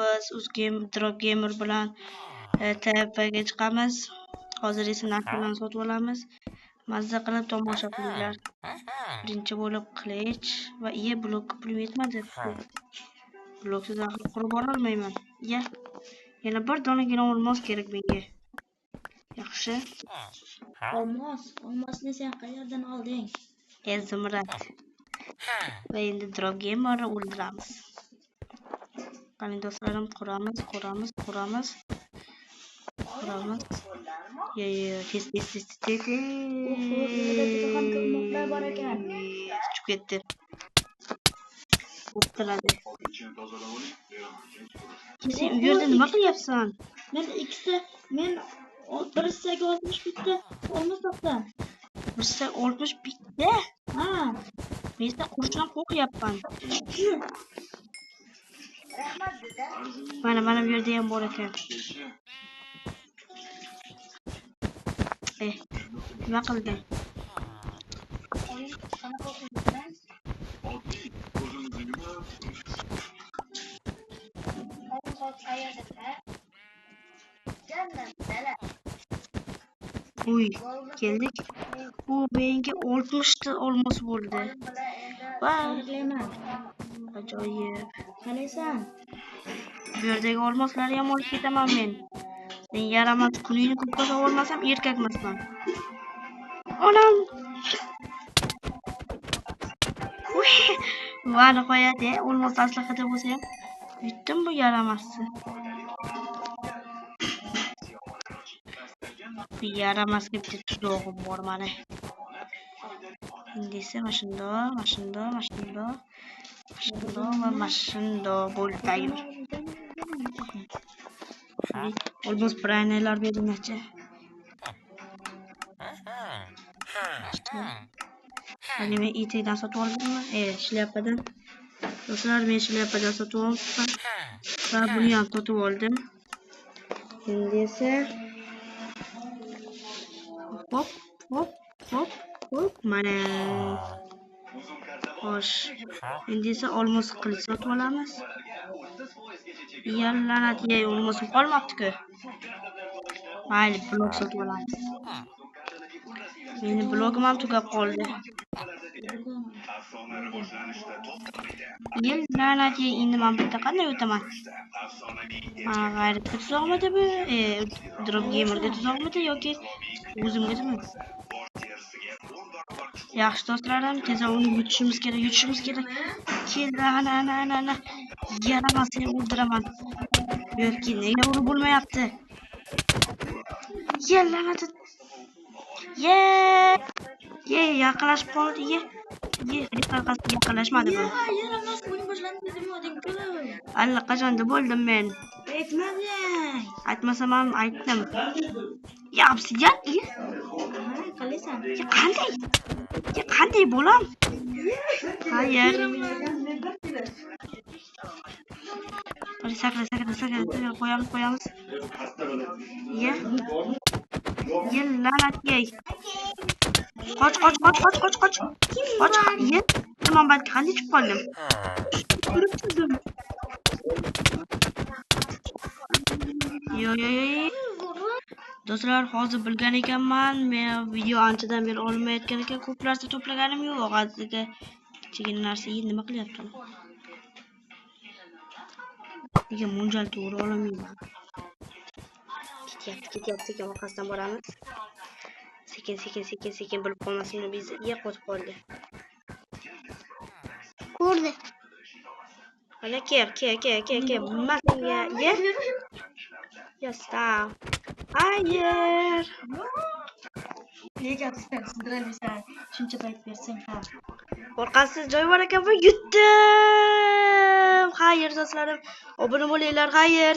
biz Drop Gamer bilan TFPga chiqamiz. Hozir esa narxlarni sotib olamiz. Mazza qilib tomosha qilinglar. Birinchi bo'lib qilich va blok pulim yetmadi. Bloksiz axir qurib olmayman. Yana bir donagina olmos kerak menga. Yaxshi. Olmosni sen qayerdan olding? Zimrat. Va endi Drop Gamerni o'ldiramiz. Qani do'stlarim, quramiz. Tez. Bor ekan. Chiqib ketdi. O'ttiradi. Sen u yerda nima qilyapsan? Men birisiga 60 bitta olmos topdim. Birisi 60 bitta? Ha. Men esa qurishdan qo'rqyapman. Mana bu yerda ham bor ekan. Nima qildim? Uy, keldik. Bu menga 60 ta olmos bo'ldi. Vay, ajoyib. Qalaysan? Bu yerdagi olmoslarni ham olib ketaman men. Sen yaramas, kuningni ko'kka olmasam erkakmasman. Onam. Va nihoyat, olmos aslida bo'lsa ham yutdim bu yaramasni. Yaramasga bitta tuzog'im bor mana. Endi esa mashindo bo'ldi. Olmos braynerlar beringchi. Hani men itdan sotib oldimmi? Shlyapadan. Do'stlar, men shlyapadan sotib oldim. Va buni ham sotib oldim. Endi esa hop. Mana. Xo'sh. Endi esa olmos qilich sotib olamiz. Yallanat, olmosim qolmabdi-ku. Mayli, blok sotib olamiz. Meni blogim ham tugab qoldi. Yallanat, endi men bitta qanday o'taman? G'ayratga tuzog'midi bu? Drop Gamerga tuzog'midi yoki o'zimgami? Yaxshi do'stlarim, tez uni yutishimiz kerak. Keldi, ana. Yaramasini o'ldiraman. Yo'qki, nega urib bo'lmayapti? Yallanat. Yaqinlashib qoldi. Yaqinlashmadi bu. Yaramas o'yin boshlandi demading-ku. Allaqachonda bo'ldim men. Aytmasam ham aytdim. Obsidian? Qalaysan? Qanday bo'lam? Hayır. Hadi sakla. Koyamiz. Lanat yey. Qoch. Tamam, ben qanday chiqib qoldim? Yo. Do'stlar, hozir bilgan ekanman, men video anchadan beri olmayotgan ekan, ko'p narsa to'plaganim yo'q. Hozirga kichkina narsa nima qilyapti? Nega mo'ljal to'g'ri olmayman? Ketyapti, orqasidan boramiz. Sekin bilib qolmasin, bizni qotib qoldi. Ko'rdi. Ana kel. Bilmasinga. Stop. Hayır. Nega sindiramisan? Shuncha payt bersang ha. Qo'rqasiz joy bor ekan, yutdim. Hayır do'stlarim, obuna bo'linglar, hayır.